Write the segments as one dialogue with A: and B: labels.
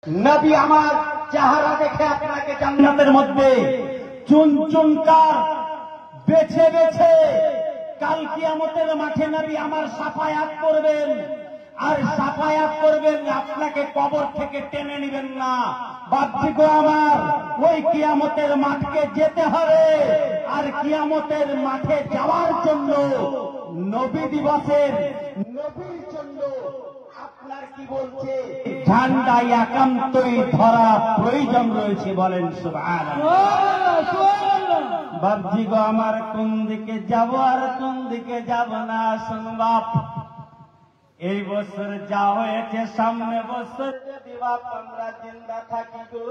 A: নবী আমার চেহারা দেখে আপনাকে জান্নাতের মধ্যে চুন চুনকার বেছে বেছে কাল কিয়ামতের মাঠে নবী আমার সাফায়াত করবেন, আর সাফায়াত করবেন, আপনাকে কবর থেকে টেনে নেবেন না। বাপজিগো আমার, ওই কিয়ামতের মাঠকে যেতে হবে, আর কিয়ামতের মাঠে যাওয়ার জন্য নবী দিবসের নবীর জন্য আপনার কি বলছে ঝান্ডা একান্তই ধরা প্রয়োজন রয়েছে। বলেন সুবহানাল্লাহ। বাপজিগো আমার, কোন দিকে যাব আর কোন দিকে যাব না শুন বাপ। এই বছর যা হয়েছে, সামনে বছর যদি বাপ আমরা জিন্দা থাকি গো,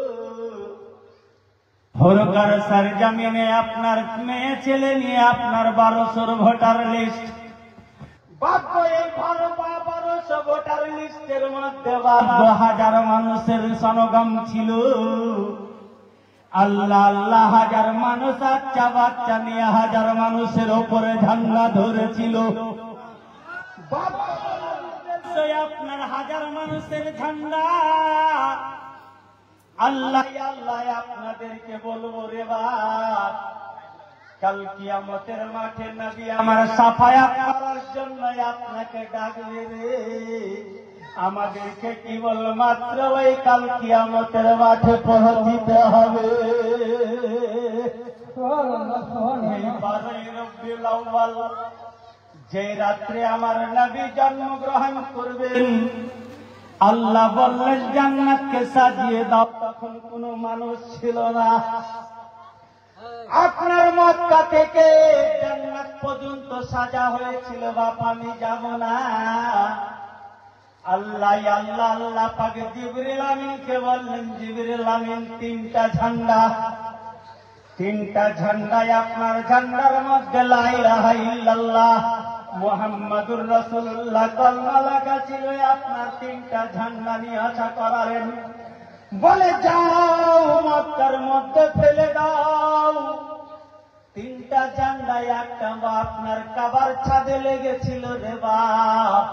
A: ভোরকার সরজমিনে আপনার মেয়ে ছেলে নিয়ে আপনার 1200 ভোটার লিস্ট। বাপ এই 1200 ভোটার লিস্টের মধ্যে 2000 মানুষের সমাগম ছিল। আল্লাহ আল্লাহ, হাজার মানুষ বাচ্চা বাচ্চা নিয়ে হাজার মানুষের ওপরে ঝান্ডা ধরেছিল। আপনার হাজার মানুষের ঝান্ডা। আল্লাহ আল্লাহ আপনাদেরকে বলবো রে বাপ, কাল কিয়ামতের মাঠে নবী আমার সাফায়াত করার জন্য আপনাকে ডাকবে রে। আমাদেরকে কেবল মাত্র ওই কাল কিয়ামতের মাঠে পৌঁছিতে হবে। যে রাত্রে আমার নবী জন্মগ্রহণ করবেন, আল্লাহ বললেন জান্নাতকে সাজিয়ে দাও। তখন কোন মানুষ ছিল না। আপনার মক্কা থেকে জান্নাত পর্যন্ত সাজা হয়েছিল বাপ, আমি যাব না। আল্লাহ আল্লাহ আল্লাহ পাক জিবরিল আমিনকে বললেন, জিবরিল আমিন তিনটা ঝান্ডা আপনার ঝান্ডার মধ্যে লা ইলাহা ইল্লাল্লাহ মুহাম্মাদুর রাসূলুল্লাহ কলমা লেখা ছিল। আপনার তিনটা ঝান্ডা নিয়ে আসা করালেন, বলে যাও মক্কার মধ্যে ফেলে দাও। তিনটা ঝান্ডা, একটা আপনার কাবার ছাদে লেগেছিল রে বাপ,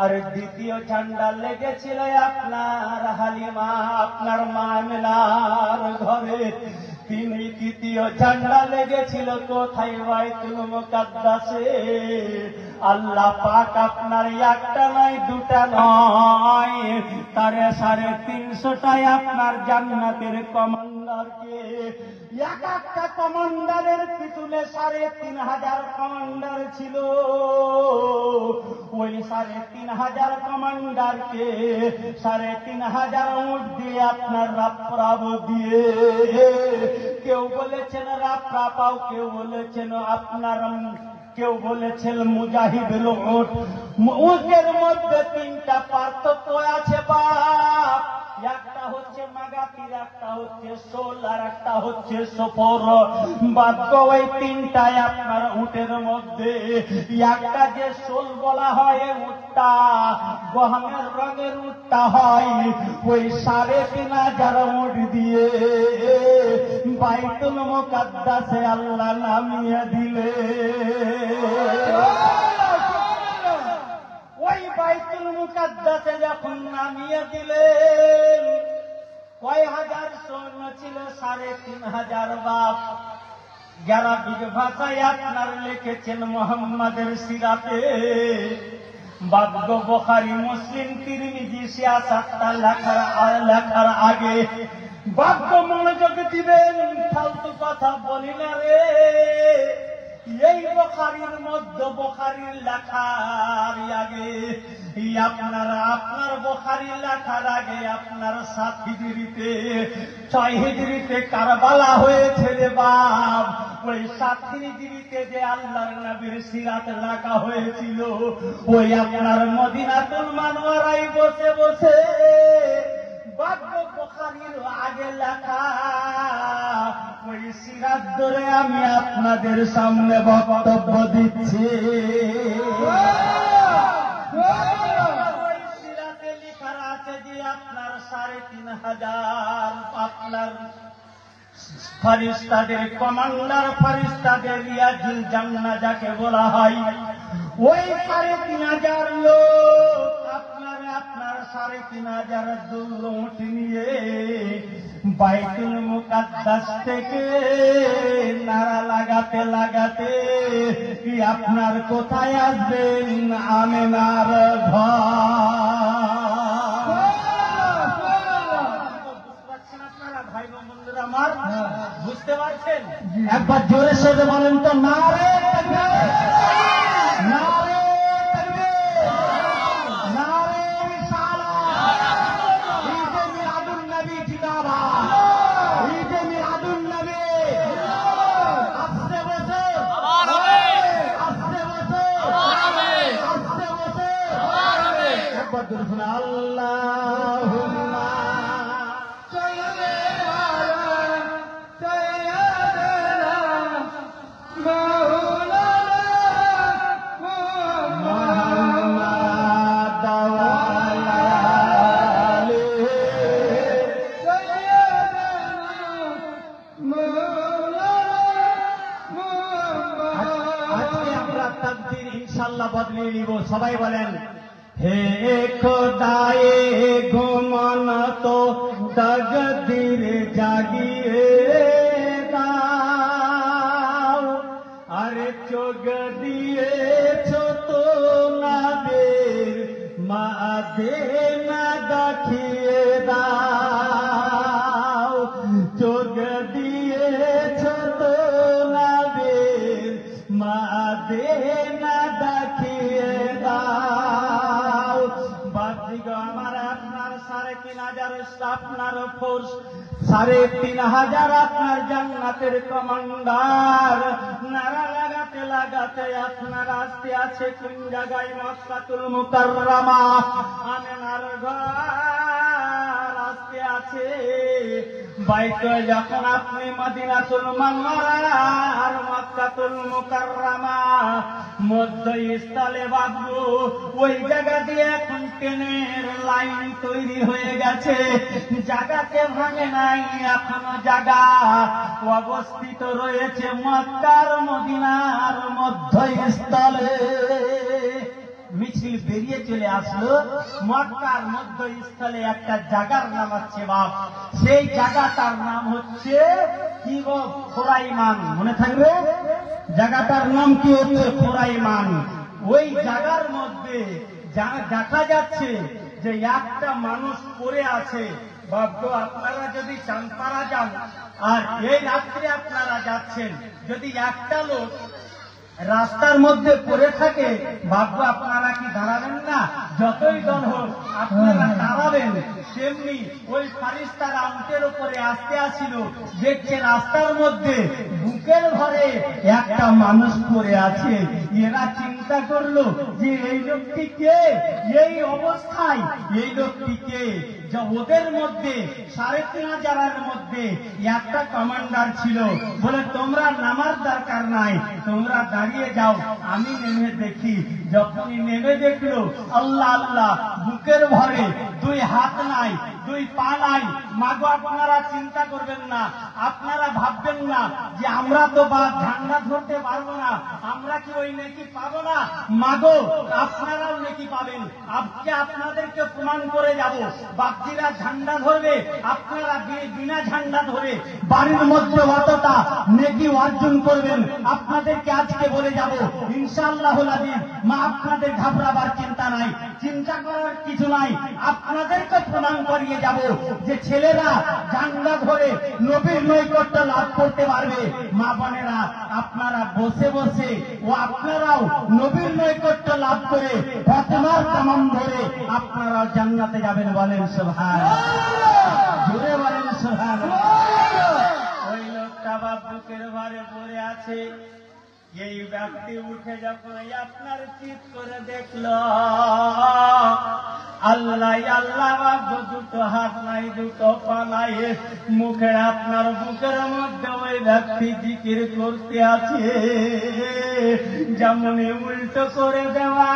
A: আর দ্বিতীয় ঝান্ডা লেগেছিল আপনার হালিমা আপনার মা আমিনার ঘরে। তৃতীয় ঝান্ডা লেগেছিল কোথায়? বাইতুল মুকাদ্দাসে। আল্লাহ পাক আপনার একটা নয় দুটা নয়, তার 350টায় আপনার জান্নাতের কমান্ডারকে, এক একটা কমান্ডারের পিছনে 3500 কমান্ডার ছিল। ওই 3500 কমান্ডারকে 3500 উট দিয়ে আপনার রাপ্রাব দিয়ে, কেউ বলেছেন রাপ্রাপাও, কেউ বলেছেন আপনার, কেউ বলেছেন মুজাহিদুল উট। উটের মধ্যে তিনটা পার্থক্য আছে বাপ, একটা হচ্ছে মাগাতির, একটা হচ্ছে সোল, আর একটা হচ্ছে সফর। বাদ্য ওই তিনটায় আপনার উটের মধ্যে, একটা যে সোল বলা হয় উটটা গহমের রঙের উটটা হয়, ওই 3500 উট দিয়ে বাইতুল মুকাদ্দাসে আল্লাহ নামিয়ে দিলে। ওই বাইতুল মুকাদ্দাসে যখন নামিয়ে দিলেন, কয় হাজার সৈন্য ছিল? 3500 বাপ। যারা বীজ ভাষায় আপনার লিখেছেন মোহাম্মদের সিরাতে, বাগ্য বুখারী মুসলিম তিরমিজি সিয়াসাতটা লেখার আগে বাগ্য মনোযোগ দিবেন, ফালতু কথা বলি না রে। এই বুখারীর মধ্যে, বুখারীর লেখার আগে আপনার বুখারীর লেখার আগে আপনার 7 হিজরিতে 6 হিজরিতে কারবালা হয়েছে রে বাপ। ওই 7 হিজরিতে যে আল্লাহর নবীর সিরাত লেখা হয়েছিল, ওই আপনার মদিনাতুল মুনাওয়ারায় বসে বসে বাগ্য বুখারীর আগে লেখা ওই সিরাত ধরে আমি আপনাদের সামনে বক্তব্য দিচ্ছি। ওই সিরাতে লেখা আছে যে আপনার 3500 আপনার ফেরেশতাদের কমান্ডার, ফেরেশতাদের রিয়াজুল জান্নাহ যাকে বলা হয়, ওই 3500 লোক আপনার 3,500 দুল উট বাইতুল মুকাদ্দাস থেকে নারা লাগাতে লাগাতে কি আপনার কোথায় আসবেন আমেনার ঘর। ভাই বন্ধুরা আমার বুঝতে পারছেন? একবার জোরে সোরে বলেন তো, নারে তাকবীর, নারে তাকবীর, নারে রিসালাত, ঈদে মিলাদুন নবী জিন্দাবাদ, ঈদে মিলাদুন নবী। আস্তে বসে আস্তে বসে আস্তে বসে একবার জোরে শুনে আল্লাহুম্মা ইনশাআল্লাহ বদলিয়ে নিব। সবাই বলেন, হে খোদায়ে গোমন তো তকদীর জাগিয়ে দাও, আরে চোখ দিয়েছো তো নাদের মাদে না দেখিয়ে দাও, চোখ দিয়েছো তো নাদের মাদে না দেখিয়ে দাও। বাদদিগ আমার আপনার 3,500 আপনার ফোর্স, 3,500 আপনার জান্নাতের কমান্ডার। নারা লাগাতে লাগাতে আপনার আসতে আছে কোন জায়গায়? মক্কাতুল মুকাররমা, আমেনার ঘর আসতে আছে। বাইকে যখন আপনি মদিনাতুল মুনাওয়ারা আর মক্কাতুল মুকাররমা মধ্যস্থলে বাঁধবো, ওই জায়গা দিয়ে এখন ট্রেনের লাইন তৈরি হয়ে গেছে। জায়গাকে ভাঙে নাই, এখনো জায়গা অবস্থিত রয়েছে মক্কার মদিনার মধ্যস্থলে। মিছিল বেরিয়ে চলে আসলো মক্কার মধ্যস্থলে একটা জায়গার নাম হচ্ছে বাপ, সেই জায়গাটার নাম হচ্ছে কি গো? খোরাইমান। মনে থাকবে জায়গাটার নাম কি হচ্ছে? খোরাইমান। ওই জায়গার মধ্যে দেখা যাচ্ছে যে একটা মানুষ পড়ে আছে। বাবু আপনারা যদি চাঁদপাড়া যান আর এই রাত্রে আপনারা যাচ্ছেন, যদি একটা লোক রাস্তার মধ্যে পড়ে থাকে, ভাববো আপনারা কি দাঁড়াবেন না? যতই জন হোক আপনারা দাঁড়াবেন। তেমনি ওই ফারিস্তারা উটের উপরে আসতে আসছিল, দেখছে রাস্তার মধ্যে বুকের ঘরে একটা মানুষ পড়ে আছে। এরা চিন্তা করলো যে এই লোকটি কে, এই অবস্থায় এই লোকটি কে? ওদের মধ্যে 3,500 মধ্যে একটা কমান্ডার ছিল, বলে তোমরা নামার দরকার নাই, তোমরা দাঁড়িয়ে যাও, আমি নেমে দেখি। যখনই নেমে দেখলো, আল্লাহ আল্লাহ, বুকের ভরে 2 হাত নাই, 2 পা নাই। মাগো আপনারা চিন্তা করবেন না, আপনারা ভাববেন না যে আমরা তো ঝান্ডা ধরতে পারবো না, আমরা কি ওই নেকি পাবো না? মাগো আপনারাও নেকি পাবেন। আজকে আপনাদেরকে প্রমাণ করে যাব, বাপজিরা ঝান্ডা ধরবে, আপনারা বিনা ঝান্ডা ধরে বাড়ির মধ্যে অতটা নেকি অর্জন করবেন। আপনাদেরকে আজকে বলে যাব ইনশাআল্লাহুল আযীম। মা আপনাদের ঘাবড়াবার চিন্তা নাই, চিন্তা করার কিছু নাই। আপনাদেরকে প্রমাণ করিয়ে যাব যে ছেলেরা ঝান্ডা ধরে নবীর নৈকট্য লাভ করতে পারবে। মা বোনেরা আপনারা বসে বসে ও আপনারাও নবীর নৈকট্য লাভ করে ফাতেমার কামান ধরে আপনারাও জান্নাতে যাবেন। বলেন সুবহানাল্লাহ, জোরে বলেন সুবহানাল্লাহ। ওই লোকটা বুকের ভারে পড়ে আছে। এই ব্যক্তি উঠে যখন আপনার চিৎ করে দেখল, আল্লাহ আল্লাহ, দুটো হাত নাই, দুটো পা নাই, মুখে আপনার বুকের মধ্যে ওই ব্যক্তি জিকির করতে আছে। যেমনই উল্টো করে দেওয়া,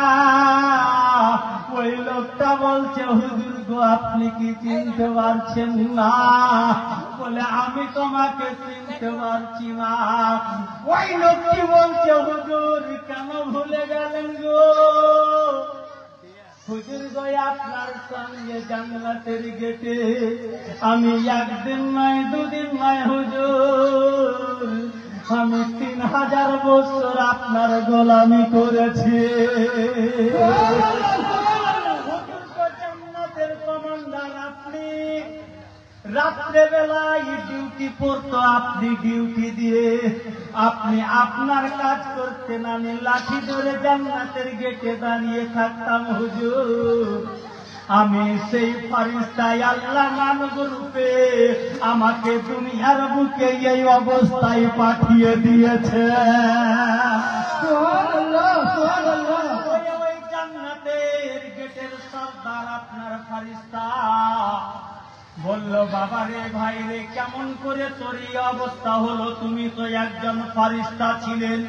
A: ওই লোকটা বলছে, হুজুর গো আপনি কি চিনতে পারছেন না? বলে আমি তোমাকে চিনতে পারছি না। ওই লোকটি বলছে, হুজুর কেন ভুলে গেলেন গো? হুজুর গো আপনার সঙ্গে জান্নাতের গেটে আমি একদিন নয় দুদিন নয় হুজুর আমি 3000 বছর আপনার গোলামি করেছি। জান্নাতের কমান্ডার আপনি, রাত্রে বেলায় ডিউটি পড়তো আপনি, ডিউটি দিয়ে আপনি আপনার কাজ করতেন, আমি লাঠি ধরে জান্নাতের গেটে দাঁড়িয়ে থাকতাম হুজুর। আমি সেই ফারিস্তায় আল্লাহ মানব রূপে আমাকে দুনিয়ার বুকে এই অবস্থায় পাঠিয়ে দিয়েছে। ওই জান্নাতের গেটের সর্দার আপনার ফারিস্তা বলল, বাবা রে ভাই রে, কেমন করে তোর এই অবস্থা হলো? তুমি তো একজন ফারিস্তা ছিলেন।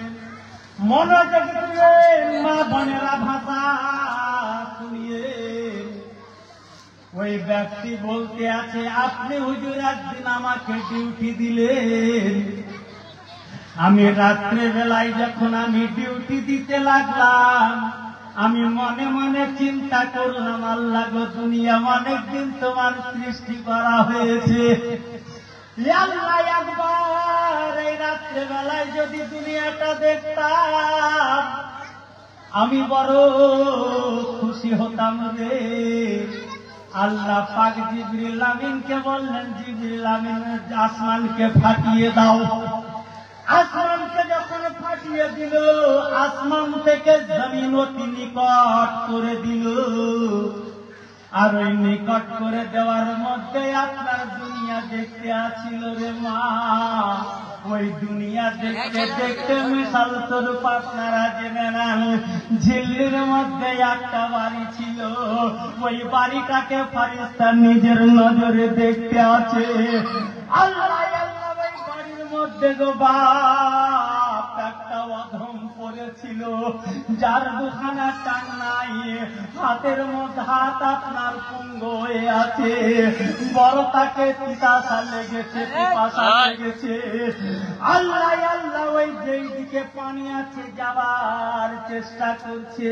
A: মনোযোগ দিয়ে মা বোনেরা ভাষা শুনিয়ে ওই ব্যক্তি বলতে আছে, আপনি হুজুর একদিন আমাকে ডিউটি দিলেন, আমি রাত্রে বেলায় যখন আমি ডিউটি দিতে লাগলাম আমি মনে মনে চিন্তা করলাম, আল্লাহ গো দুনিয়া অনেকদিন তোমার সৃষ্টি করা হয়েছে, আল্লাহ একবার এই রাত্রে বেলায় যদি দুনিয়াটা দেখতাম আমি বড় খুশি হতাম রে। আল্লাহ পাক জিবরিল আমিনকে বললেন, জিবরিল আমিন আসমানকে ফাটিয়ে দাও। আসমানকে যখন ফাটিয়ে দিল, আসমান থেকে জমিন অতি নিকট করে দিল। আর ওই নিকট করে দেওয়ার মধ্যে আপনার দুনিয়া দেখতে আসছিল রে মা। ওই দুনিয়া দেখতে দেখতে মিশাল স্বরূপ আপনারা জেনে নেন, ঝিল্লির মধ্যে একটা বাড়ি ছিল, ওই বাড়িটাকে ফারিস্তা নিজের নজরে দেখতে আছে। আল্লাহ আল্লাহ, ওই বাড়ির মধ্যে গো বাপ একটা অধম পড়েছিল, যার দুখানা টান নাই, হাতের মধ্যে হাত আপনার পুঙ্গ হয়ে আছে, বড় তাকে পিপাসা লেগেছে, পিপাসা লেগেছে। আল্লাহ আল্লাহ, ওই যেই দিকে পানি আছে যাবার চেষ্টা করছে,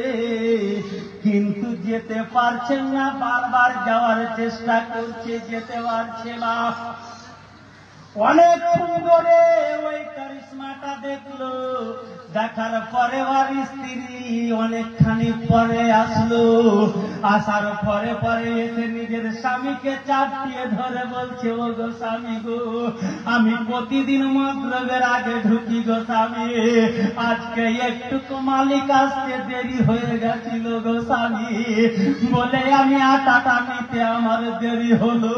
A: কিন্তু যেতে পারছেন না, বারবার যাওয়ার চেষ্টা করছে, যেতে পারছে না। অনেক সুন্দরে ওই কারিশমাটা দেখলো, দেখার পরে ওর স্ত্রী অনেকখানি পরে আসলো, আসার পরে পরে এসে নিজের স্বামীকে চাপিয়ে ধরে বলছে, ও গো স্বামী গো, আমি প্রতিদিন মাগরিবের আগে ঢুকি গো স্বামী, আজকে একটু মালিক আসতে দেরি হয়ে গেছিল গো স্বামী, বলে আমি আটাটা নিতে আমার দেরি হলো।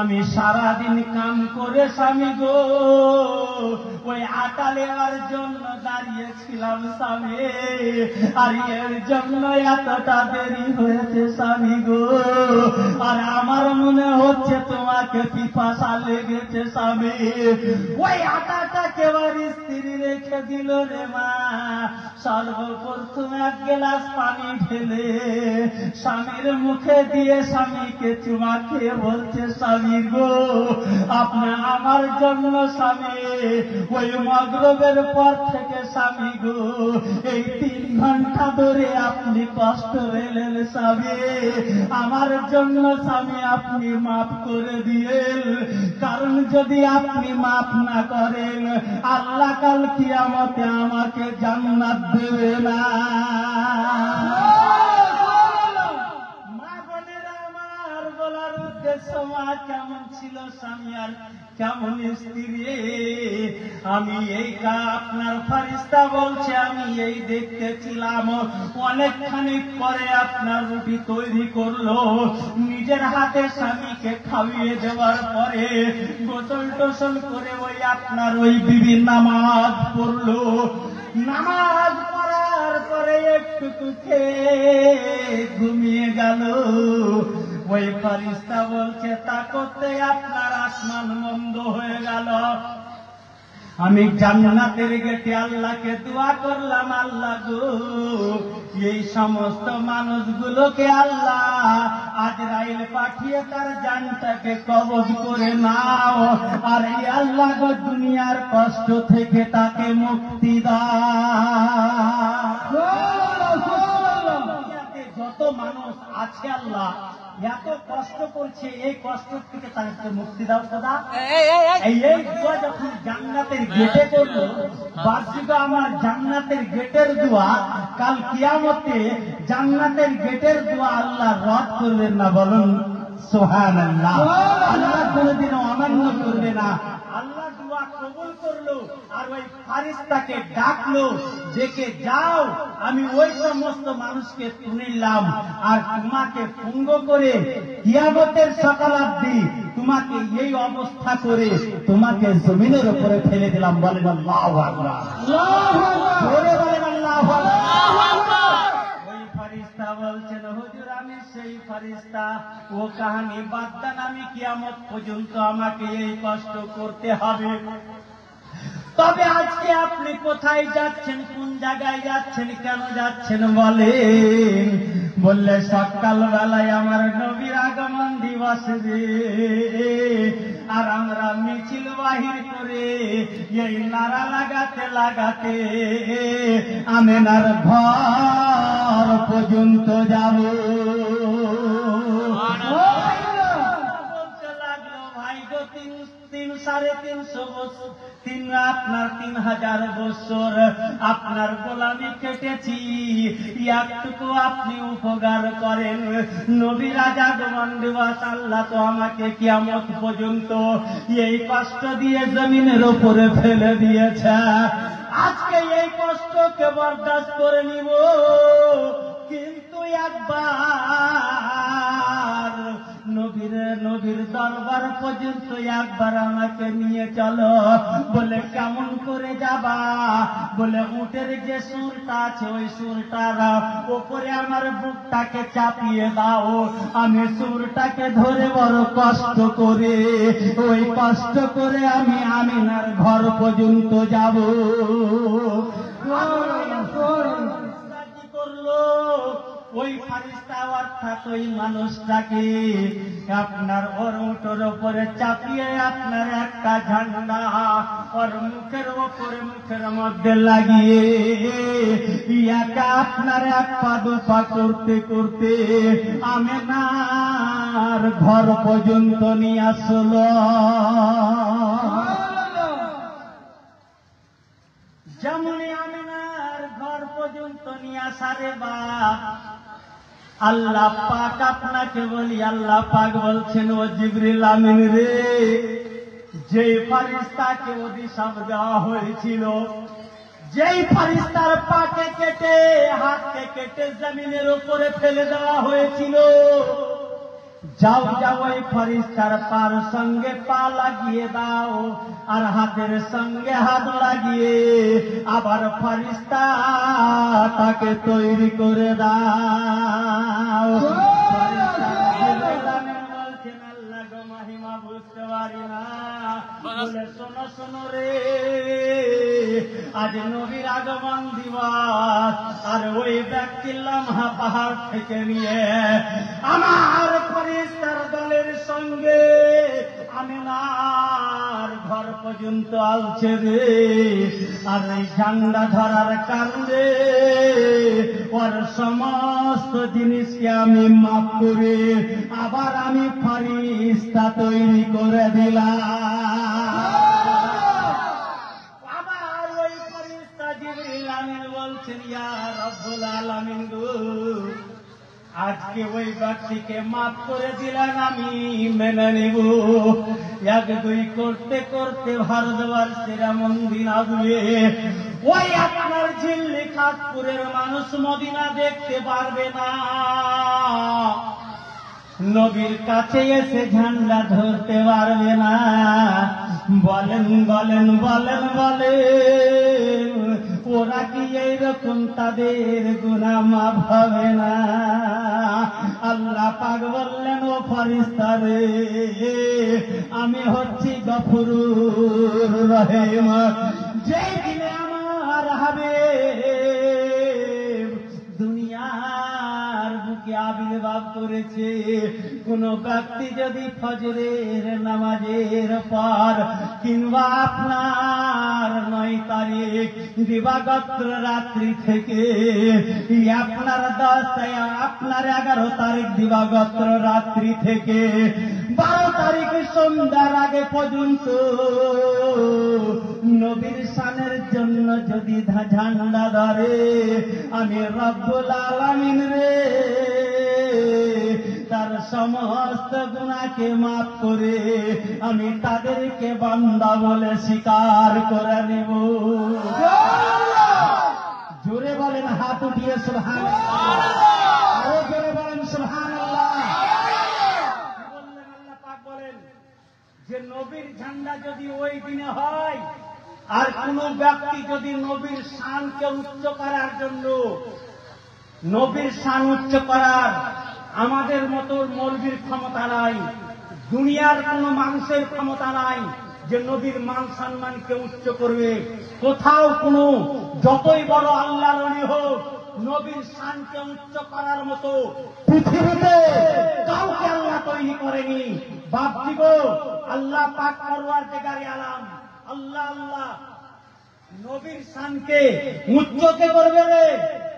A: আমি সারাদিন কাম করে স্বামী গো ওই আটা নেওয়ার জন্য দাঁড়িয়েছিলাম স্বামী, আর এর জন্য এতটা দেরি হয়েছে স্বামী গো। আর আমার মনে হচ্ছে তোমাকে পিপাসা লেগেছে স্বামী। ওই আটাটাকে ওর স্ত্রী রেখে দিল রে মা। সর্বপ্রথম এক গ্লাস পানি ঢেলে স্বামীর মুখে দিয়ে স্বামীকে চুমা খেয়ে বলছে, স্বামী গো আপনি আমার জন্য স্বামী ওই মাগরিবের পর থেকে স্বামী গো এই 3 ঘন্টা ধরে আপনি কষ্ট পেলেন স্বামী, আমার জন্য স্বামী আপনি মাফ করে দিয়েন, কারণ যদি আপনি মাফ না করেন আল্লাহ কাল কিয়ামতে আমাকে জান্নাত দেবে না। কেমন ছিল স্বামী আর কেমন স্ত্রী, আমি এই আপনার ফারিস্তা বলছে আমি এই দেখতেছিলাম। অনেকখানি পরে আপনার রুটি তৈরি করলো, নিজের হাতে স্বামীকে খাইয়ে দেওয়ার পরে গোসল টোসল করে ওই আপনার ওই বিবি নামাজ পড়লো। নামাজ পড়ার পরে একটু খেয়ে ঘুমিয়ে গেল। ওই ফারিস্তা বলছে তা করতে আপনার আসমান বন্ধ হয়ে গেল। আমি জান্নাতের গেটে আল্লাহকে দোয়া করলাম, আল্লাহ গো এই সমস্ত মানুষগুলোকে আল্লাহ আজরাইল পাঠিয়ে তার জানটাকে কবজ করে নাও, আর এই আল্লাহ গো দুনিয়ার কষ্ট থেকে তাকে মুক্তি দাও। যত আছে আল্লাহ, এত কষ্ট করছে, এই কষ্ট থেকে তাকে মুক্তি দাও খোদা। এই দোয়া যখন জান্নাতের গেটে করলো, বার্ষিক আমার জান্নাতের গেটের দোয়া, কাল কিয়ামতে জান্নাতের গেটের দোয়া আল্লাহ রদ করবেন না, বলুন সুবহানাল্লাহ। আল্লাহ কোনদিনও অমান্য করবে না। আল্লাহ দোয়া কবুল করলো, আর ওই ফারিস্তাকে ডাকলো, দেখে যাও, আমি ওই সমস্ত মানুষকে শুনিলাম, আর তোমাকে পঙ্গ করে কিয়ামতের সকালাব্দি তোমাকে এই অবস্থা করে তোমাকে জমিনের উপরে ফেলে দিলাম। বলেন আল্লাহু আকবার, জোরে বলেন আল্লাহু আকবার। ওই ফারিস্তা বলছেন, হুজুর আমি সেই ফারিস্তা, ও কাহানি বাদ দেন, আমি কিয়ামত পর্যন্ত আমাকে এই কষ্ট করতে হবে। তবে আজকে আপনি কোথায় যাচ্ছেন, কোন জায়গায় যাচ্ছেন, কেন যাচ্ছেন বলেন? বললে সকাল বেলায় আমার নবীর আগমন দিবস রে, আর আমরা মিছিল বাহির করে এই নারা লাগাতে লাগাতে আমেনার ঘর পর্যন্ত যাব। বলতে লাগলো, ভাই গো 300-350 বছর, আপনার 3000 বছর আপনার গোলামি কেটেছি, একটুকু আপনি উপকার করেন। নবী রাজা আগমন দিবস, আল্লাহ তো আমাকে কিয়ামত পর্যন্ত এই কষ্ট দিয়ে জমিনের উপরে ফেলে দিয়েছে, আজকে এই কষ্টকে বরদাস্ত করে নিব, কিন্তু একবার নবীর দরবার পর্যন্ত একবার আমাকে নিয়ে চলো। বলে কেমন করে যাবা? বলে উটের যে সুরটা আছে ওই সুরটার ওপরে আমার বুকটাকে চাপিয়ে দাও, আমি সুরটাকে ধরে বড় কষ্ট করে, ওই কষ্ট করে আমি আমিনার ঘর পর্যন্ত যাব। কি করলো ওই ফারিস্তা? অর্থাৎ ওই মানুষটাকে আপনার ওর উটের উপরে চাপিয়ে আপনার একটা ঝান্ডা ওর মুখের ওপরে, মুখের মধ্যে লাগিয়ে একা আপনার এক পা দু পা করতে করতে আমেনার ঘর পর্যন্ত নিয়ে আসলো। যেমনই আমেনার ঘর পর্যন্ত নিয়ে আসারে বাপ, আল্লাহ পাক আপনাকে বলি, আল্লাহ পাক বলছেন, ও জিবরিল আমিন রে, যেই ফারিস্তাকে অভিশাপ দেওয়া হয়েছিল, যেই ফারিস্তার পাকে কেটে হাতকে কেটে জমিনের উপরে ফেলে দেওয়া হয়েছিল, যাও যাও ওই ফারিস্তার পার সঙ্গে পা লাগিয়ে দাও, আর হাতের সঙ্গে হাত লাগিয়ে আবার ফারিস্তা তাকে তৈরি করে দাও। বলছেন, আল্লাহ গো মহিমা বুঝতে পারি না। বলে শোনো শোনো রে, আজ নবীর আগমন দিবস, আর ওই ব্যক্তি লামহা পাহাড় থেকে নিয়ে আমার ফেরেশতার দলের সঙ্গে আমিনার ঘর পর্যন্ত আসছে রে, আর এই ঝান্ডা ধরার কারণে ওর সমস্ত জিনিসকে আমি মাফ করে আবার আমি ফেরেশতা তৈরি করে দিলাম। আবার ওই ফেরেশতা জিবরিল আমিন বলছেন, ইয়া রব্বুল আলামিন গো, আজকে ওই ব্যক্তিকে মাফ করে দিলেন, আমি মেনে নিব। এক দুই করতে করতে ভারতবর্ষের মদিনা দিয়ে ওই আপনার ঝিল্লি খাসপুরের মানুষ মদিনা দেখতে পারবে না, নবীর কাছে এসে ঝান্ডা ধরতে পারবে না। বলেন বলেন বলেন বলেন, ওরা কি এইরকম তাদের গুনাহ মাফ হবে না? আল্লাহ পাক বললেন, ও ফেরেশতা রে, আমি হচ্ছি গফুরুর রহিম, যেই দিনে আমার হাবিব দুনিয়ার বুকে আবির্ভাব আশীর্বাদ করেছে, কোন ব্যক্তি যদি ফজরের নামাজের পর কিংবা আপনার 9 তারিখ দিবাগত রাত্রি থেকে আপনার 11 তারিখ দিবাগত রাত্রি থেকে 12 তারিখ সন্ধ্যার আগে পর্যন্ত নবীর শানের জন্য যদি ঝান্ডা ধরে, আমি রব্বুল আলামিন রে তার সমস্ত গুনাহকে মাফ করে আমি তাদেরকে বান্দা বলে স্বীকার করে নিব। জোরে বলেন, হাত উঠিয়ে সুবহানাল্লাহ, আরো জোরে বলেন সুবহানাল্লাহ। বললেন আল্লাহ পাক বলেন যে নবীর ঝান্ডা যদি ওই দিনে হয়, আর কোন ব্যক্তি যদি নবীর শানকে উচ্চ করার জন্য, নবীর শান উচ্চ করার আমাদের মতো মৌলবীর ক্ষমতা নাই, দুনিয়ার কোন মানুষের ক্ষমতা নাই যে নবীর মান সম্মানকে উচ্চ করবে। কোথাও কোন যতই বড় আল্লাহর ওলি হোক, নবীর শানকে উচ্চ করার মতো পৃথিবীতে কাউকে আল্লাহ তৈরি করেনি। বাপজি গো, আল্লাহ পাক পরওয়ারদিগারে আলাম, আল্লাহ আল্লাহ নবীর শানকে উচ্চ কে করবে রে?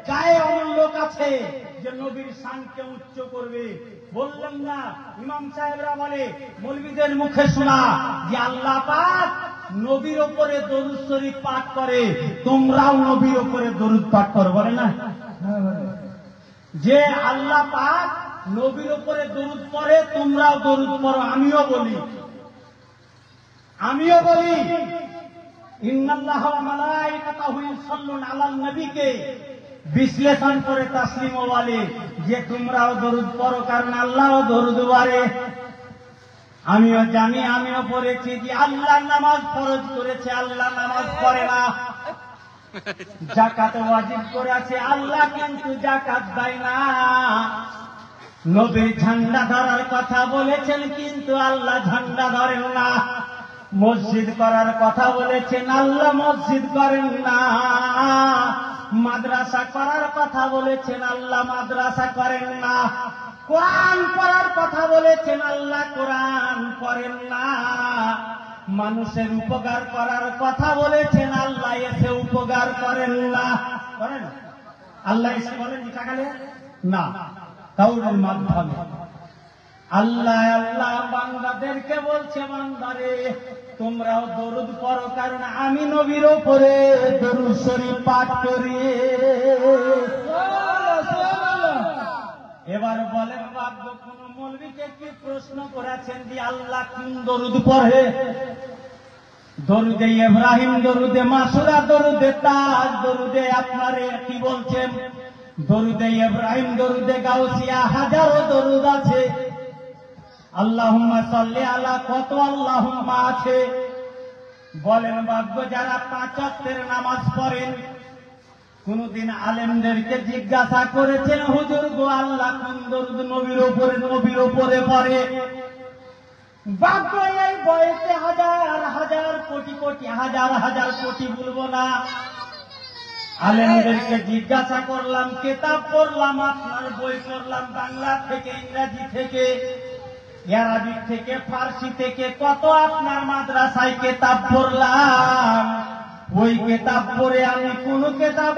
A: গায়ে এমন লোক আছে যে নবীর শানকে উচ্চ করবে? বললেন না ইমাম সাহেবরা বলে, মৌলবীদের মুখে শোনা যে আল্লাহ পাক নবীর উপরে দরুদ শরীফ পাঠ করে, তোমরাও নবীর উপরে দরুদ পাঠ করো, বলে না? যে আল্লাহ পাক নবীর উপরে দরুদ পড়ে, তোমরাও দরুদ পড়ো। আমিও বলি ইন্নাল্লাহা ওয়া মালাইকাতাহু ইউসাল্লুনা আলান নবীকে বিশ্লেষণ করে তাসলিম বলে যে তোমরাও দরুদ পড়ো, কারণ আল্লাহও দরুদ পড়ে। আমিও জানি, আমিও পড়েছি যে আল্লাহ নামাজ ফরজ করেছে, আল্লাহ নামাজ পড়ে না। যাকাত ওয়াজিব করেছে, আল্লাহ কিন্তু যাকাত দেয় না। নবীর ঝান্ডা ধরার কথা বলেছেন, কিন্তু আল্লাহ ঝান্ডা ধরেন না। মসজিদ করার কথা বলেছেন, আল্লাহ মসজিদ করেন না। মাদ্রাসা করার কথা বলেছেন, আল্লাহ মাদ্রাসা করেন না। কোরআন পড়ার কথা বলেছেন, আল্লাহ কোরআন করেন না। মানুষের উপকার করার কথা বলেছেন, আল্লাহ এসে উপকার করেন না। করেন? আল্লাহ এসে বলেন টাকালে না, কাউরের মাধ্যমে। আল্লাহ আল্লাহ বান্দাদেরকে বলছে, বান্দারে তোমরাও দরুদ পড়ো, কারণ আমি নবীর উপরে দরুদ শরীফ পাঠ করি। এবার বলেন বাধ্য কোন মৌলবীকে কি প্রশ্ন করেছেন যে আল্লাহ কোন দরুদ পড়ে? দরুদে ইব্রাহিম, দরুদে মাসুরা, দরুদে তাজ, দরুদে আপনারে কি বলছেন? দরুদে ইব্রাহিম, দরুদে গাউসিয়া, হাজারো দরুদ আছে। আল্লাহুম্মা সাল্লি আলা কত আল্লাহুম্মা আছে। বলেন ভাগ্য যারা 5 ওয়াক্তের নামাজ পড়েন, কোনদিন আলেমদেরকে জিজ্ঞাসা করেছেন, হুজুর গো আল্লাহ কোন দরুদ নবীর উপরে পড়ে? ভাগ্য এই বয়সে হাজার হাজার কোটি কোটি, হাজার হাজার কোটি বলবো না, আলেমদেরকে জিজ্ঞাসা করলাম, কিতাব পড়লাম, আপনার বই পড়লাম, বাংলা থেকে, ইংরেজি থেকে, আরবিক থেকে, ফার্সি থেকে, কত আপনার মাদ্রাসায় কিতাব পড়লাম। ওই কিতাব পড়ে আমি কোন কিতাব